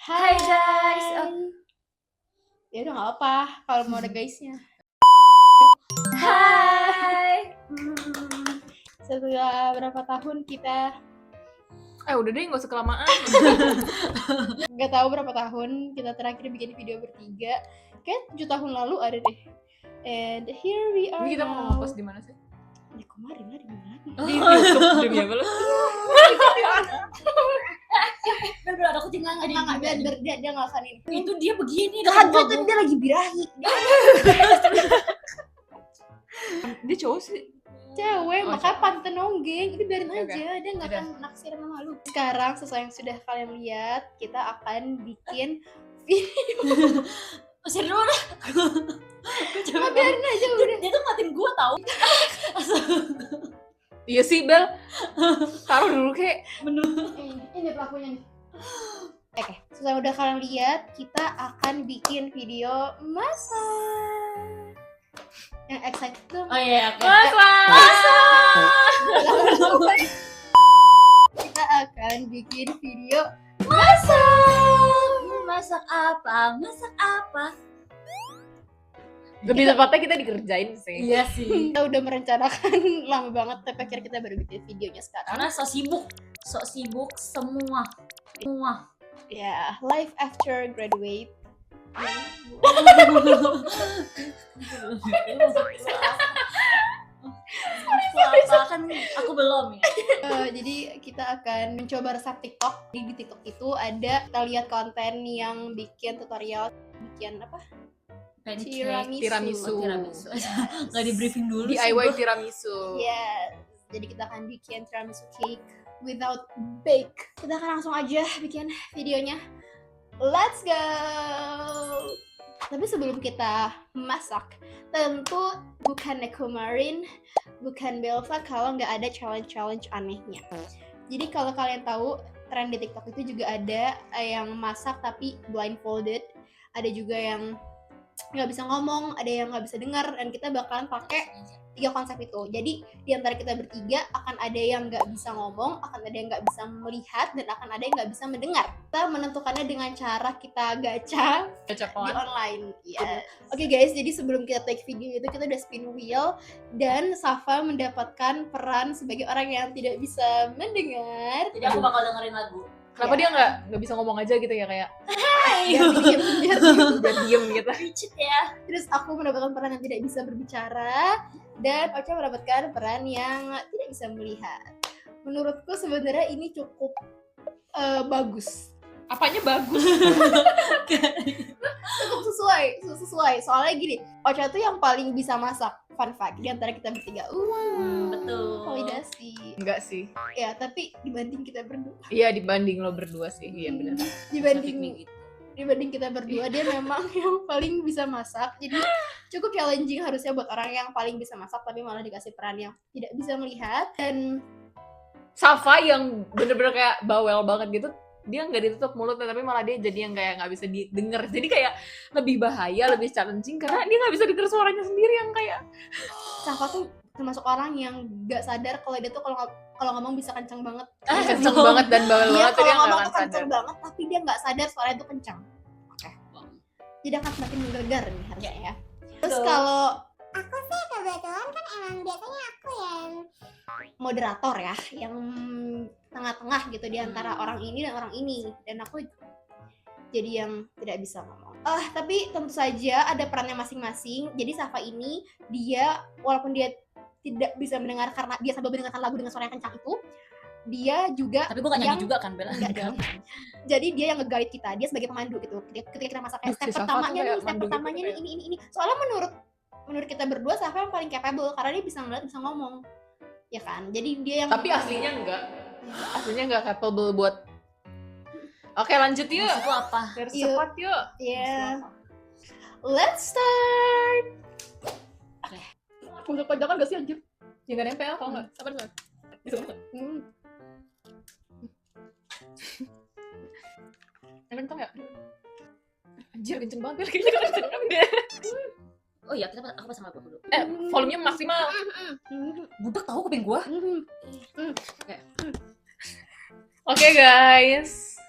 Hai guys. Ya udah nggak apa kalau mau ada guysnya. Hai. Setelah berapa tahun kita Udah deh, nggak usah kelamaan. nggak tahu berapa tahun kita terakhir bikin video bertiga. Kayak 7 tahun lalu ada deh. And here we are. Ini kita mau now. ngepost di mana sih? Ya kemarin lah, di mana lagi? Di YouTube. Demi apa lu? Bener ada kucing nggak Dia ngelakuin ini. itu dia begini Dia lagi birahi. Dia cowok sih. Cewek, Oh, makanya panten nonggeng. Itu biarin Oke. aja, dia nggak Udah. akan naksir sama lu. Sekarang sesuai yang sudah kalian lihat, kita akan bikin video. usir dulu dah. Nah, biarin aja udah. Dia tuh ngatin gua tau. Iya sih, Bel. Taruh dulu kek. Ini pelakunya nih. Oke, sesuai yang udah kalian lihat, kita akan bikin video masak. Yang excited tuh. Oh iya, oke. Kita akan bikin video masak. Masak apa? Masak apa? Lebih tepatnya kita dikerjain sih. Iya sih. Kita udah merencanakan lama banget, tapi akhirnya kita baru bikin videonya sekarang. Karena sok sibuk semua. Ya, life after graduate. Apa kan aku belum ya. Jadi kita akan mencoba resep TikTok. Di TikTok itu ada, kita lihat konten yang bikin tutorial bikin apa? Tiramisu. Nggak di briefing dulu sih DIY gua. tiramisu. Yes. Jadi kita akan bikin tiramisu cake without bake. Kita akan langsung aja bikin videonya. Let's go. Tapi sebelum kita masak, tentu bukannya kemarin, bukan Belva kalau nggak ada challenge anehnya. Jadi kalau kalian tahu, tren di TikTok itu juga ada yang masak tapi blindfolded, ada juga yang nggak bisa ngomong, ada yang nggak bisa dengar, dan kita bakalan pakai 3 konsep itu. Jadi di antara kita bertiga akan ada yang nggak bisa ngomong, akan ada yang nggak bisa melihat, dan akan ada yang nggak bisa mendengar. Kita menentukannya dengan cara kita gacha di online. Ya. Oke guys, jadi sebelum kita take video itu kita udah spin wheel, dan Safa mendapatkan peran sebagai orang yang tidak bisa mendengar. Jadi aku bakal dengerin lagu. Kenapa dia nggak bisa ngomong aja gitu ya, kayak Biar biar diem gitu. Ricit ya. Terus aku mendapatkan peran yang tidak bisa berbicara, dan Ocha mendapatkan peran yang tidak bisa melihat. Menurutku sebenarnya ini cukup bagus. Apanya bagus? Cukup sesuai. Soalnya gini, Ocha tuh yang paling bisa masak. Fun fact, di antara kita bertiga. Betul. Validasi. Enggak sih. Ya, tapi dibanding kita berdua. Iya, dibanding lo berdua sih. Iya benar. Dibanding kita berdua, dia memang yang paling bisa masak. Jadi cukup challenging harusnya buat orang yang paling bisa masak, tapi malah dikasih peran yang tidak bisa melihat. Dan Safa yang bener-bener kayak bawel banget gitu, dia nggak ditutup mulutnya tapi malah dia jadi yang kayak nggak bisa didengar, jadi kayak lebih bahaya, lebih challenging karena dia nggak bisa denger suaranya sendiri yang kayak Safa tuh termasuk orang yang gak sadar kalau dia tuh kalau ngomong bisa kenceng banget. kenceng banget dan bawel Dia banget tuh kalau dia nggak ngomong akan tuh sadar. kenceng banget, tapi dia nggak sadar suaranya tuh kenceng. Jadi akan semakin menggelegar nih harusnya ya. Terus kalau Aku sih kebetulan kan emang biasanya aku yang moderator ya, yang tengah-tengah gitu di antara orang ini dan orang ini, dan aku jadi yang tidak bisa ngomong. Tapi tentu saja ada perannya masing-masing. Jadi Safa ini, dia walaupun dia tidak bisa mendengar karena dia sambil mendengarkan lagu dengan suara yang kencang itu, dia juga Tapi gue gak nyanyi juga kan, Bella? enggak dong. Jadi dia yang nge-guide kita, dia sebagai pemandu gitu. Ketika kita masak Si step Safa tuh kayak step mandu pertamanya gitu nih ini. Soalnya menurut kita berdua Safa yang paling capable karena dia bisa ngeliat, bisa ngomong. Ya kan? Jadi dia yang Tapi aslinya nggak capable buat. Oke, lanjut yuk. Itu apa? Biar Yuk. cepat yuk. ya. Let's start. Oke. Pojok-pojokan gak sih anjir? Ya nggak nempel kalau nggak. Sabar. Kenceng ya? Anjir, kenceng banget. Biar kita kenceng deh. Oh iya, aku pasang lagu dulu. Volumenya maksimal. Budak tahu kuping gua. Oke guys,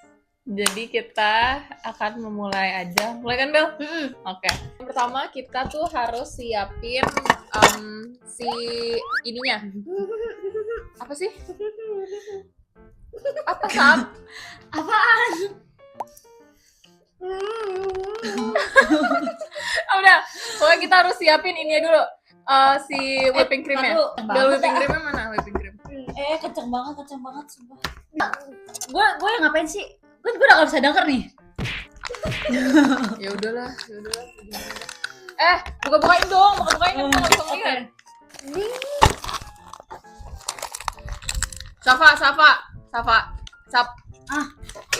Jadi kita akan memulai aja. Mulai kan, Bel? Oke. Yang pertama kita tuh harus siapin si ininya. Apa sih? Apa, Sam? Apaan? Udah. Pokoknya kita harus siapin ini dulu. Si whipping creamnya. Bel, whipping creamnya mana? Whipping cream. Kenceng banget sumpah. Gue yang ngapain sih? Gue udah gak bisa denger nih. Ya udahlah. Buka-bukain dong. Buka-bukain kan nggak bisa ngeliat. Safa.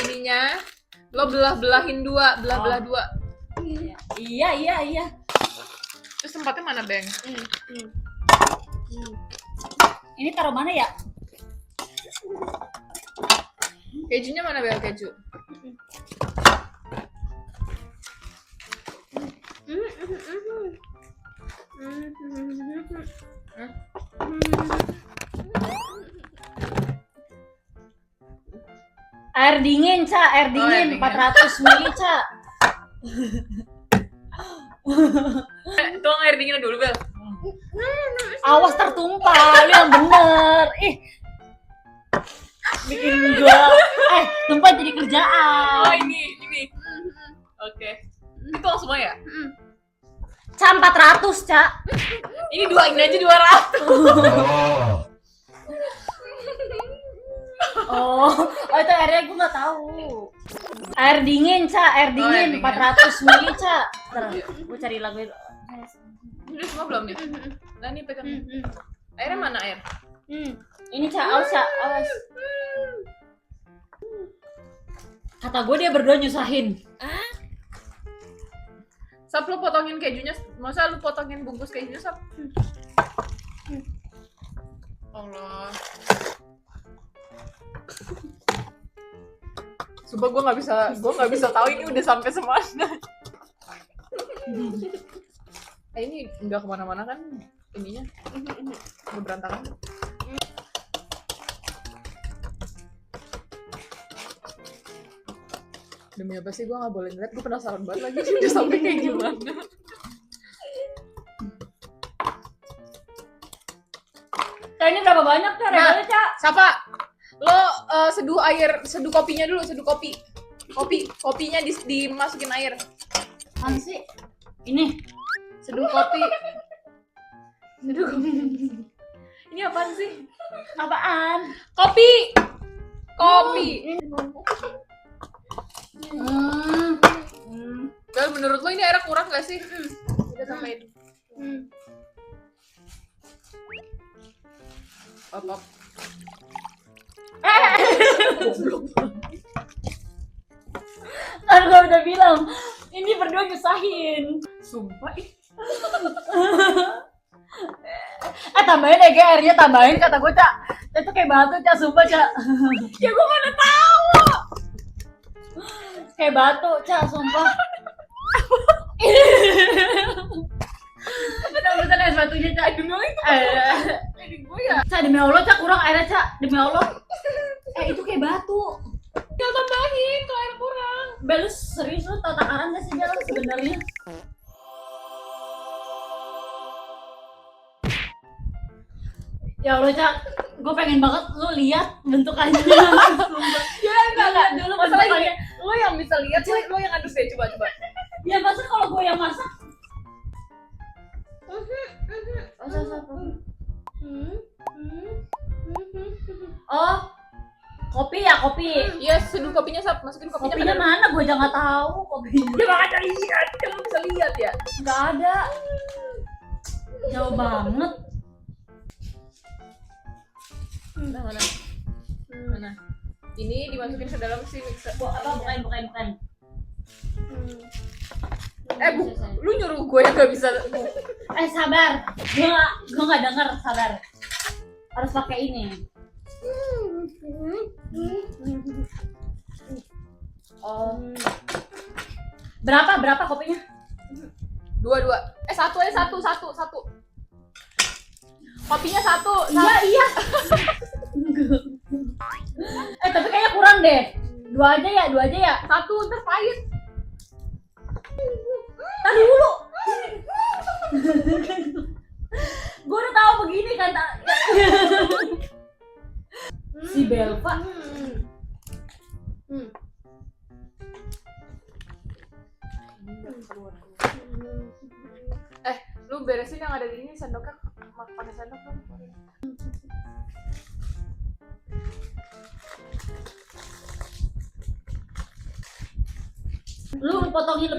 Ininya lo belah-belahin dua, belah dua. Iya. Terus tempatnya mana, Beng? Ini taruh mana ya? Kejunya mana, Bel? Keju. Air dingin, Ca. Air dingin. 400 ml, Ca. Tuang air dinginnya dulu, Bel. Awas tertumpah, lu yang bener. Bikin gua tumpah jadi kerjaan. Oh, ini. Oke. Itu langsung semua ya? Ca, 400, Ca. Ini aja 200. Oh, itu airnya gue nggak tahu. Air dingin, Ca. Air dingin. 400 ml, Ca. Gue cari lagu itu. Udah semua belum nih? Nah, nih pegang. Airnya mana air? Ini, Ca. Awas, Ca. Awas. Kata gue dia berdua nyusahin. Sap, lu potongin kejunya. Masa lu potongin bungkus kejunya, Sap? Allah. Sumpah gue nggak bisa tahu ini udah sampai semana. Ini nggak kemana-mana kan ininya? Udah berantakan. Demi apa sih gue nggak boleh ngeliat? Gue penasaran banget lagi udah sampai kayak gimana. Ca, ini berapa banyak, Ca? Regalnya, Ca? Siapa? Lo seduh kopinya dulu, seduh kopi. Kopinya dimasukin air. Mana sih? Ini. Seduh kopi. Ini apaan sih? Apaan? Kopi. Bel, menurut lo ini airnya kurang gak sih? Udah sampein. Op. Kan gue udah bilang, ini berdua nyusahin. Sumpah ih. Tambahin deh, airnya tambahin, kata gue, Ca. Itu kayak batu, Ca, sumpah, Ca. Ya gue mana tahu. Kayak batu, Ca, sumpah. Betul es batunya, Ca. Demi Allah ini gue ya. Ca, demi Allah, Ca, kurang airnya, Ca. Demi Allah. Itu kayak batu. Gak tambahin kalau air kurang. Bel, lu serius lu tau takaran gak sih, Bel, sebenarnya? Ya Allah, Ca, gue pengen banget lu lihat bentukannya. Ya enggak dulu masalahnya. Lo yang bisa lihat, lo yang adus deh, coba. Ya masa kalau gue yang masak? Oh, kopi ya, kopi. Iya, seduh kopinya, Sap. Masukin kopinya Kopinya ke dalam. mana? Gue aja nggak tahu kopinya. Ya nggak ada lihat, kan lo bisa lihat ya. Nggak ada. Jauh banget. Mana? Ini dimasukin ke dalam si mixer. Bukan. Lu nyuruh gue yang gak bisa. Sabar. Gue nggak denger, sabar. Harus pakai ini. Berapa kopinya? Dua. Satu. Kopinya satu. Iya. Tapi kayaknya kurang deh. Dua aja ya. Satu ntar pahit. Tadi dulu. Gue udah tahu begini kan. Si Belva. Lu beresin yang ada di ini sendoknya, pakai sendok dong. Lu potongin.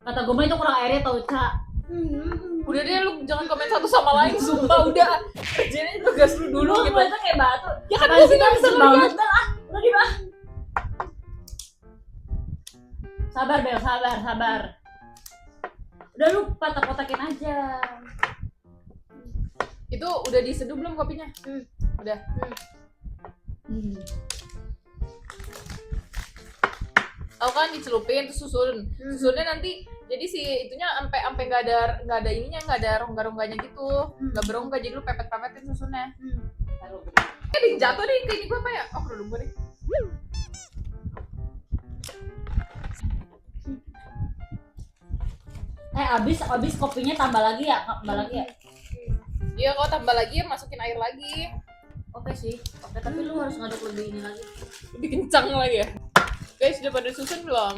Kata gue mah itu kurang airnya tau, Ca. Udah deh, lu jangan komen satu sama lain, sumpah udah. Kerjain tugas lu dulu Lu gitu. itu kayak batu. Ya kan gue sih gak bisa ngeliat. Udah di bawah. Sabar Bel, sabar. Udah lu kotak-kotakin aja. Itu udah diseduh belum kopinya? Udah. Tahu kan dicelupin terus susunnya nanti jadi si itunya sampai nggak ada ininya, nggak ada rongga-rongganya gitu, nggak berongga, jadi lu pepet-pepetin susunnya. Jatuh deh ke ini gue apa ya? Oh kerudung gue deh. Abis kopinya tambah lagi ya? Iya, kalau tambah lagi ya masukin air lagi. Oke sih. Oke, tapi lu harus ngaduk lebih ini lagi. Lebih kencang lagi ya. Guys, udah pada susun belum?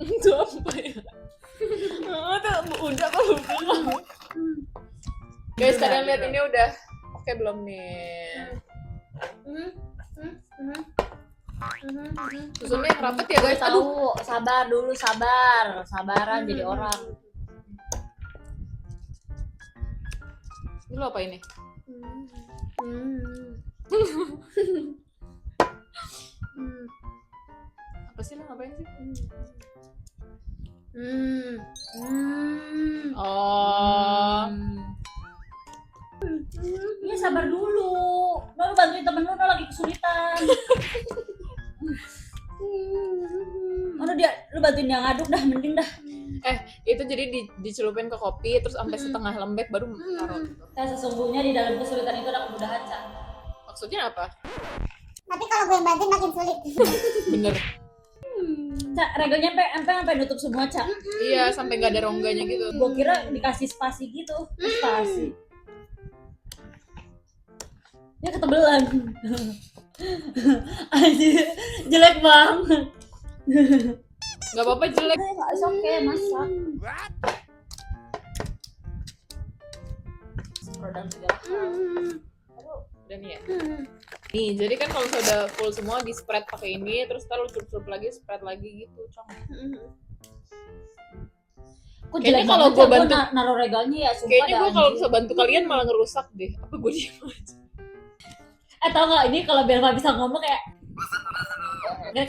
Itu apa ya? Udah apa belum? Guys, kalian lihat ini udah oke belum nih? Susunnya yang rapet ya guys. Aduh, Tahu, sabar dulu, sabaran jadi orang. ini lo apa ini? Apa sih, lo ngapain sih? Oh, Ya sabar dulu. Lu bantuin temen lu lagi kesulitan. Lu bantuin dia ngaduk dah, mending dah. itu jadi dicelupin ke kopi terus sampai setengah lembek baru taruh gitu. Nah, sesungguhnya di dalam kesulitan itu ada kemudahan, Ca. Maksudnya apa? Tapi kalau gue yang bantuin makin sulit. Bener. Ca, regelnya sampai nutup semua, Ca. Iya, sampai nggak ada rongganya gitu. Gua kira dikasih spasi gitu. Spasi. Ya ketebelan. Anjir, jelek banget. Nggak apa-apa jelek. Oke, masak. Produk segala hal. Dan ya. Nih, jadi kan kalau sudah full semua di spread pakai ini, terus taruh celup lagi, spread lagi gitu, cong. Kok Kayaknya jelek kalau banget, gua Ca. Gua bantu- naruh regalnya ya, sumpah. Kayaknya gue dah, kalau anjir. bisa bantu kalian malah ngerusak deh. Apa gue diem aja? Tau gak, ini kalau Belva bisa ngomong kayak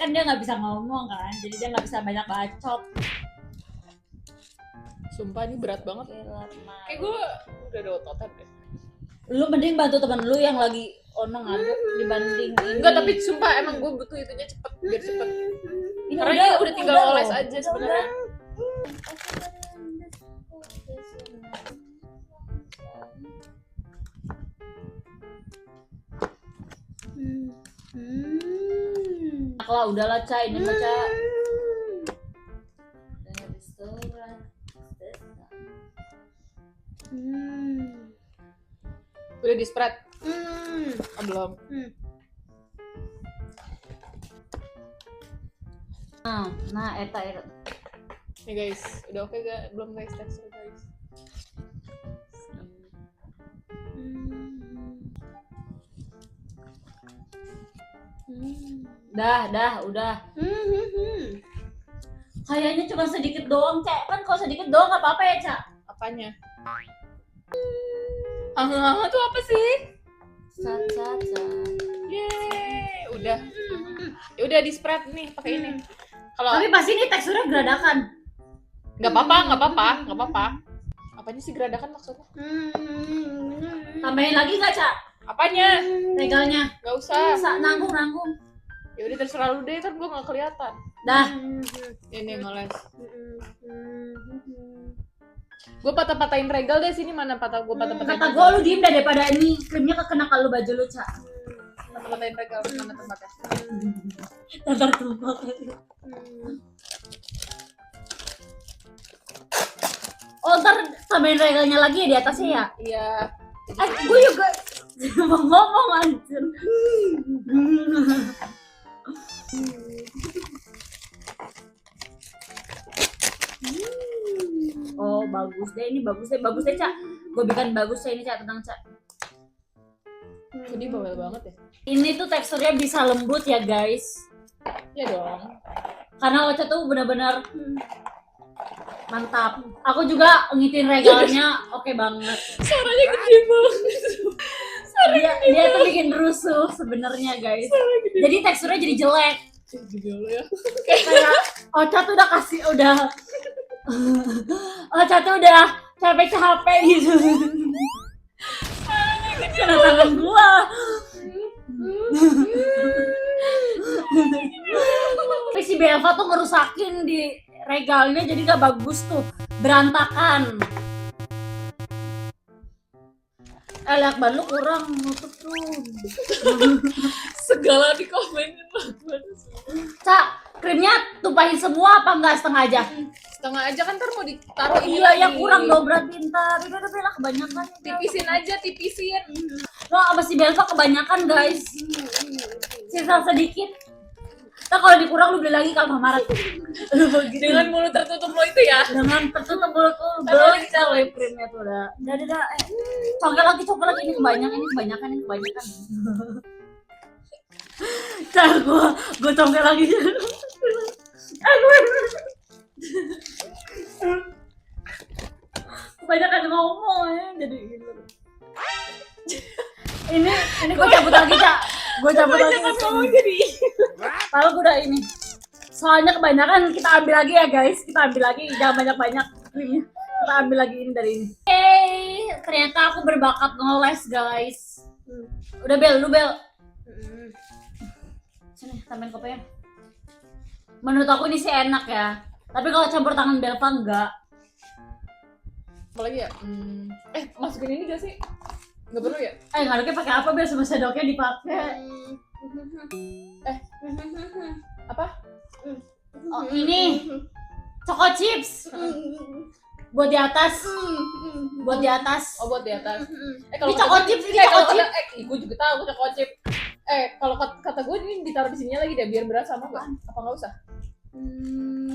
kan dia nggak bisa ngomong kan, jadi dia nggak bisa banyak bacot. Sumpah ini berat banget. Kayak gue udah ada ototan deh. Lu mending bantu temen lu yang lagi onong ngaduk dibanding ini. Enggak, tapi sumpah emang gue butuh itunya cepet, biar cepet. Ini Karena ini udah tinggal oles loh. aja sebenarnya. Enak lah, udahlah, Ca, ini mah, Ca. Udah di spread. Oh, belum. Nah, eta. Nih guys, udah oke gak? Belum guys, tekstur guys. Udah. Kayaknya cuma sedikit doang, Ca. Kan kalau sedikit doang nggak apa-apa ya, Ca. Apanya? Tuh apa sih? Ca. Yeay, udah. Ya udah di spread nih pakai ini. Kalau Tapi pasti ini teksturnya geradakan. nggak apa-apa. Apanya sih geradakan maksudnya? Tambahin lagi nggak, Ca? Apanya? Regalnya. Nggak usah. Nanggung. Ya udah terserah lu deh, kan gua nggak kelihatan. Dah. Ini ngoles. Gue patah-patahin regal deh, sini mana patah gue patah-patahin. Kata gue lu diem dah daripada ini krimnya kekena kalau baju lu, Ca. Patah-patahin regal mana tempatnya. Ntar tumpah. Oh, ntar tambahin regalnya lagi ya di atasnya ya? Iya. Gue juga mau ngomong anjir. Oh, bagus deh, ini bagus deh, Cak. Gue bikin bagus deh ini, Cak, tenang, Cak. Jadi bawel banget ya. Ini tuh teksturnya bisa lembut ya, guys. Iya dong. Karena Ocha tuh benar-benar mantap. Aku juga ngitin regalnya oke banget. Suaranya gede banget. Dia tuh bikin rusuh sebenarnya, guys. Jadi teksturnya jadi jelek. Gede lo ya. Kayak Ocha tuh udah Ocha tuh udah capek gitu. Kena tangan gua. Tapi si Belva tuh ngerusakin di regalnya jadi gak bagus tuh, berantakan. Lihat ban lu kurang nutup tuh. Segala di komenin banget. Cak, krimnya tumpahin semua apa enggak setengah aja? Setengah aja kan ntar mau ditaruh ini Iya, lagi. yang kurang dong berarti ntar. Udah bela kebanyakan. Tipisin aja, tipisin. Lo sama si Belva kebanyakan, guys. Sisa sedikit. Ntar kalau dikurang lu beli lagi kalau Maret. Dengan mulut tertutup lo itu ya. Dengan tertutup mulut lu Tapi lagi bisa whipped creamnya tuh udah. Udah. Congkel lagi ini kebanyakan. Ntar gua congkel lagi. Kebanyakan ngomong ya jadi gitu. Ini gue cabut lagi, Cak. Gue cabut lagi. Ngomong jadi. Kalau gue udah ini. Soalnya kebanyakan kita ambil lagi ya, guys. Kita ambil lagi, jangan banyak-banyak krimnya. Kita ambil lagi ini dari ini. Hey, ternyata aku berbakat ngeles, guys. Udah Bel, lu Bel. Sini, tambahin kopinya. Menurut aku ini sih enak ya. Tapi kalau campur tangan Belva enggak. Apalagi ya? Masukin ini gak sih? Gak perlu ya? Ngaduknya pakai apa Bel? Sama sendoknya dipakai. Apa? Oh, ini Choco chips. Buat di atas. Buat di atas. Oh, buat di atas. Ini Choco chips, ini kalau Choco chips. gue juga tahu Choco chip. Kalau kata gue ini ditaruh di sininya lagi deh biar berasa sama gak? Apa nggak usah?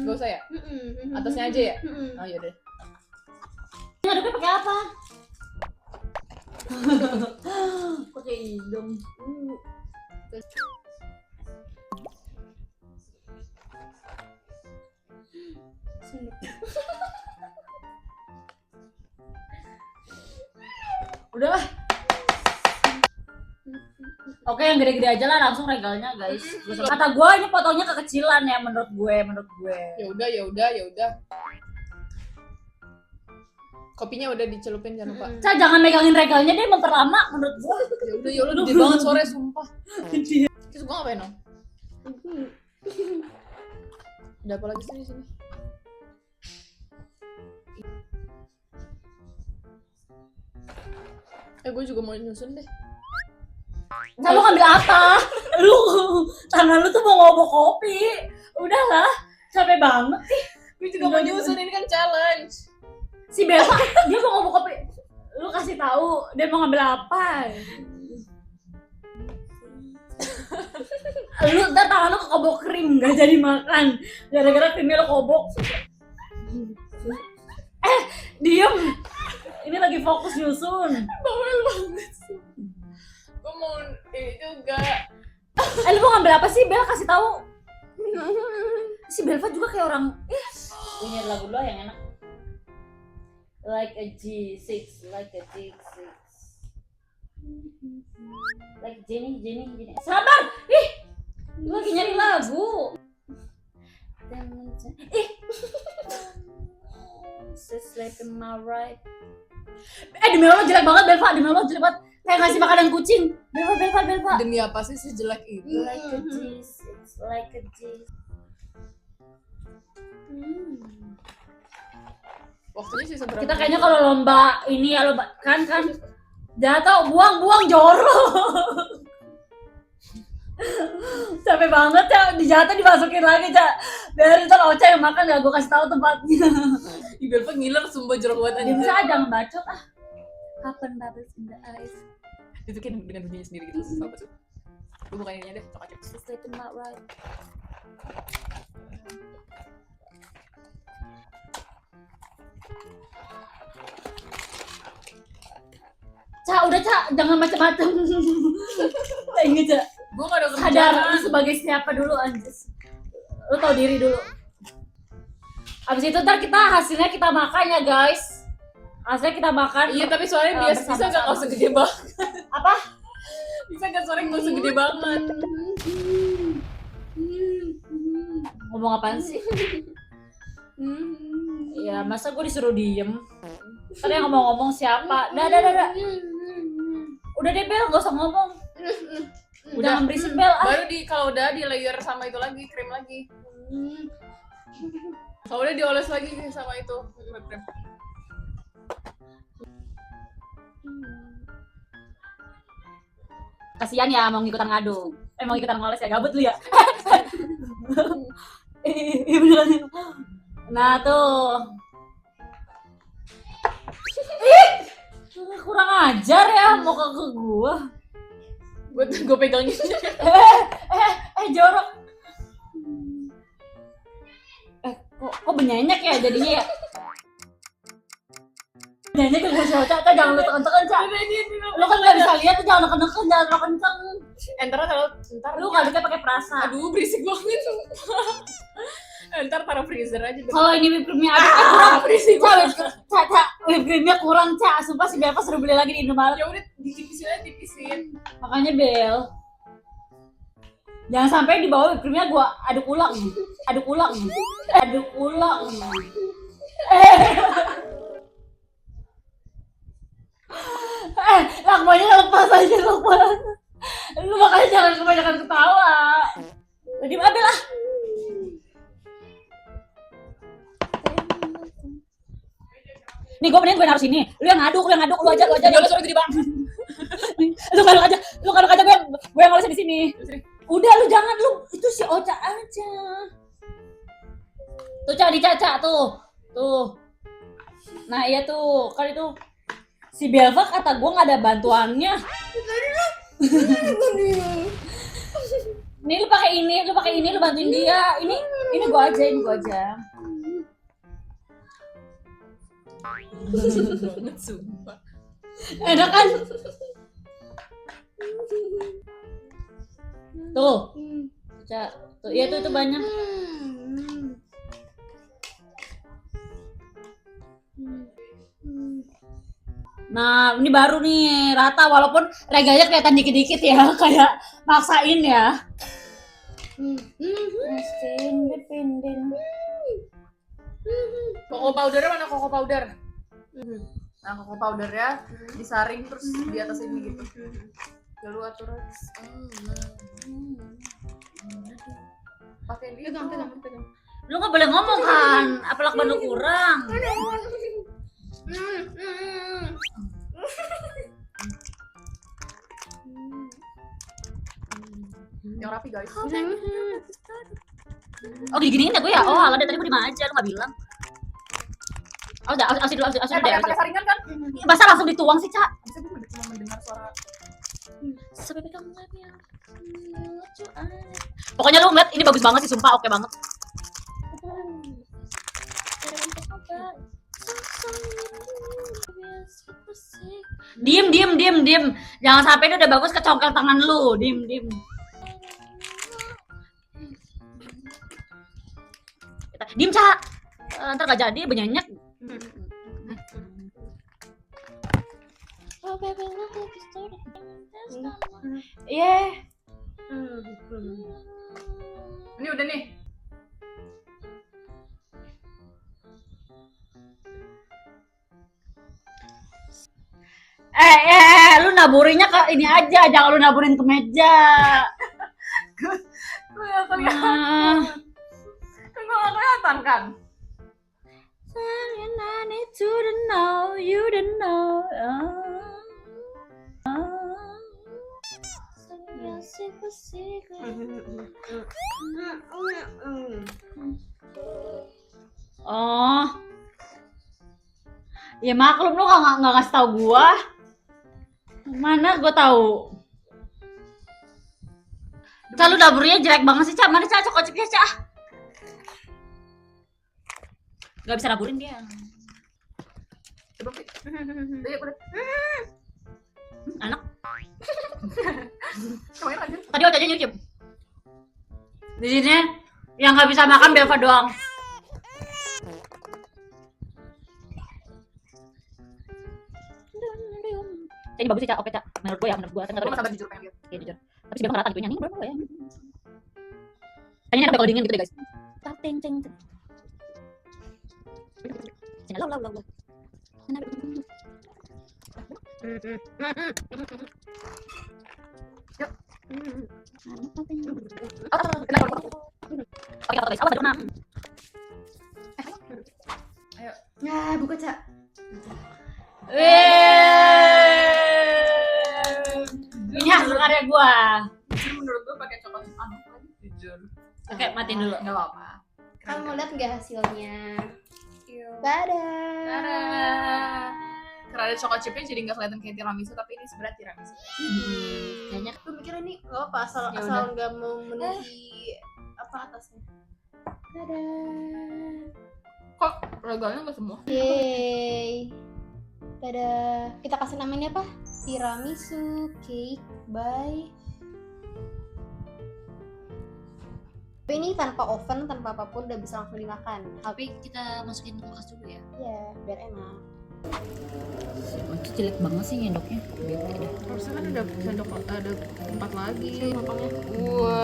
Nggak usah ya? Atasnya aja ya? Oh iya deh. Ngaduknya pakai apa? Pakai hidung. Udah lah. Oke, yang gede-gede aja lah langsung regalnya, guys. Kata gue ini fotonya kekecilan ya menurut gue. Ya udah. Kopinya udah dicelupin jangan lupa. Ca, jangan megangin regalnya deh, memperlama menurut gue. Ya udah gede banget sore sumpah. Terus gue ngapain dong? Ada apa lagi sih di sini? Gue juga mau nyusun deh. Nah, lu ngambil apa? Lu tangan lu tuh mau ngobok kopi. Udahlah, capek banget sih. Gue juga mau nyusun, ini kan challenge. Si Belva, dia mau ngobok kopi. Lu kasih tahu dia mau ngambil apa? Lu ntar tangan lu kekobok krim, gak jadi makan. Gara-gara krimnya lu kobok. Diem. Ini lagi fokus nyusun. Bawel banget sih. Gue mau ini juga. Lu mau ngambil apa sih, Bel? Kasih tahu. Si Belva juga kayak orang. Ini lagu lo yang enak. Like a G6, like a G6. Like Jenny. Sabar! Ih! Lu lagi nyari lagu. Sleep in my right. Demi Allah jelek banget Belva, demi Allah jelek banget. Kayak ngasih makanan kucing. Belva. Demi apa sih sejelek itu? Like a G6, like a G. Waktunya sih seberapa? Kita kayaknya kalau lomba ini ya lomba kan jatuh buang jorok. Capek banget ya, dijatuh dimasukin lagi Cak. Biar ntar Ocha yang makan gak gue kasih tahu tempatnya. Ibu ngiler sumpah jorok banget Diam aja. saja jangan bacot ah. Happen bubbles in the eyes. Itu kan dengan bunyinya sendiri gitu. Apa tuh? Gue bukan ininya deh, cok aja. Just let them out right. Cak, udah Cak, jangan macam-macam. Ingat Cak, Gue gak ada sadar kerjaan. lu sebagai siapa dulu anjis. Lu tau diri dulu. Abis itu ntar kita hasilnya kita makan ya guys. Hasilnya kita makan. Iya tapi suaranya bisa bersama-sama. gak kau segede banget? Apa? Bisa gak suaranya kau segede banget? Ngomong apaan sih? Ya masa gue disuruh diem. Tadi yang ngomong-ngomong siapa? Dah. Udah deh Bel, gak usah ngomong. Jangan berisik Bel. Baru kalau udah di layer sama itu lagi, krim lagi. Kalau udah dioles lagi sama itu krim. Kasian ya mau ngikutan ngadu. Mau ngikutan ngoles ya, gabut lu ya. Iya beneran. Nah tuh. Kurang ajar ya mau ke gua. Gue pegangin. Jorok. Kok benyenyak ya jadinya ya? Benyenyak ke gua Cak, jangan lu tekan-tekan Cak. Lu kan gak bisa lihat tuh, jangan neken-neken, jangan terlalu kenceng. Ntar Lu ngaduknya pakai perasa. aduh berisik banget. Ntar taruh freezer aja deh. Kalau ini whipped creamnya kurang, berisik banget. Cak, whipped creamnya kurang Cak. Sumpah si Bel pas suruh beli lagi di Indomaret. Ya udah ditipisin aja, tipisin. Makanya Bel, jangan sampai di bawah whipped creamnya gua aduk ulang. Lakbannya lepas aja lakban. Lu makanya jangan kebanyakan ketawa. Jadi Abel lah. Nih gue mending gue naruh sini. Lu yang ngaduk, lu aja. Jangan suara gede banget. Lu ngaduk aja gue yang ngolesin di sini. Udah lu jangan lu, itu si Ocha aja. Tuh Cak, dicaca tuh. Nah iya tuh, kan itu si Belva kata gue nggak ada bantuannya. Nih lu pakai ini, lu bantuin dia. Ini gue aja. Banget sumpah. Enak kan? Tuh. Cak, tuh iya tuh banyak. Nah, ini baru nih rata walaupun reganya kelihatan dikit-dikit ya, kayak maksain ya. Koko powdernya mana koko powder? Nah koko powdernya disaring terus di atas ini gitu. Ya lu atur aja. Pakai dia. Pegang. Lu nggak boleh ngomong kan, apalagi lu kurang. Yang rapi guys. Oh gini-giniin ya gue ya? Oh alah dari tadi gue dimana aja, lu gak bilang. Oh udah, asin dulu deh. Pakai saringan kan? Masa langsung dituang sih, Cak? Bisa gue cuma mendengar suara. Sampai pegang mulutnya. Pokoknya lu ngeliat ini bagus banget sih, sumpah oke banget. Diem. Jangan sampai ini udah bagus kecongkel tangan lu. Diem. Diem, Cak. Ntar gak jadi benyenyak. Iya. Ini udah nih. Lu naburinya ke ini aja, jangan lu naburin ke meja. Kelihatan kan? Kan gue gak kelihatan kan? to the know, you don't know. Oh, ya maklum lu nggak ngasih tahu gua. Mana gua tahu. Lalu dapurnya jelek banget sih, Cak. Mana Cak kocoknya, Cak? Gak bisa dapurin dia. Coba Pi. Udah. Anak. Kemarin aja. Tadi aja nyucip. Di sini yang nggak bisa makan Belva doang. Ini bagus sih, Cak. Oke, Cak. Menurut gue ya, Tapi nggak Gue tahu. gak sabar jujur pengen lihat. Iya, jujur. Tapi sih Belva nggak rata gitu. Nyanyi belum ya. Kayaknya enak kalau dingin gitu deh, guys. Ting ting. Sini lo. Oke, apa guys? Awas ada kena. Nah, buka Cak. Ini hasil karya gua. Jujur menurut gue pakai coklat chip aneh lagi. Jujur. Oke, matiin dulu. Gak apa-apa. Kalian mau lihat nggak hasilnya? Iya. Dadah. Karena ada coklat chipnya jadi nggak kelihatan kayak tiramisu, tapi ini sebenarnya tiramisu. Kayaknya Gue mikir ini nggak apa asal Ya asal nggak memenuhi apa atasnya. Dadah. Kok regalnya nggak semua? Yeay. Dadah. Kita kasih namanya apa? Tiramisu cake by. Tapi ini tanpa oven, tanpa apapun udah bisa langsung dimakan. tapi kita masukin kulkas dulu ya. Ya, biar enak. Itu jelek banget sih nyendoknya. Bete dah. Harusnya kan ada sendok, ada tempat lagi. Potongnya. Wow.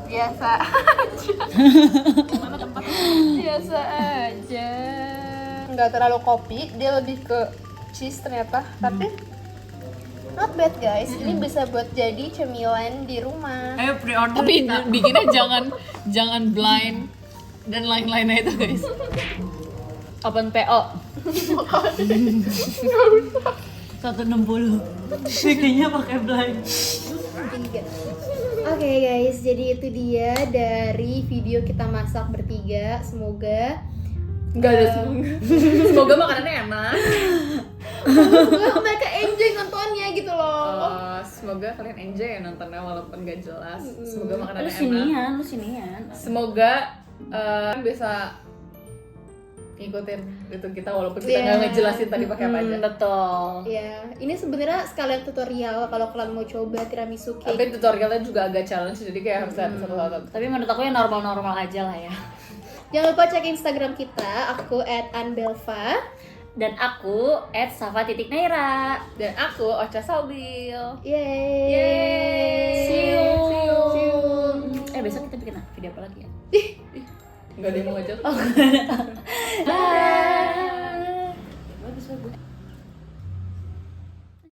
Biasa aja. Mana tempatnya? Biasa aja. Nggak terlalu kopi, dia lebih ke cheese ternyata. Tapi not bad guys. Ini bisa buat jadi cemilan di rumah. Ayo pre-order. Tapi bikinnya jangan blind dan lain-lainnya itu guys. Open PO. 160. Bikinnya pakai blind. Oke guys, jadi itu dia dari video kita masak bertiga. Semoga Enggak ada semoga makanannya enak. semoga mereka enjoy nontonnya gitu loh. Semoga kalian enjoy ya nontonnya walaupun gak jelas. Semoga Lu makanannya enak. sinian. Semoga bisa ngikutin itu kita walaupun kita Iya. nggak ngejelasin tadi pakai apa aja. Betul. Ya, ini sebenarnya sekalian tutorial kalau kalian mau coba tiramisu cake. Tapi tutorialnya juga agak challenge jadi kayak harus lihat satu-satu. Tapi menurut aku yang normal-normal aja lah ya. Jangan lupa cek Instagram kita, aku @anbelva. Dan aku @safa_naira. Dan aku Ocha Salbil. Yeay. See you. See you. Besok kita bikin video apa lagi ya? Nggak ada yang mau ngajak. Bye.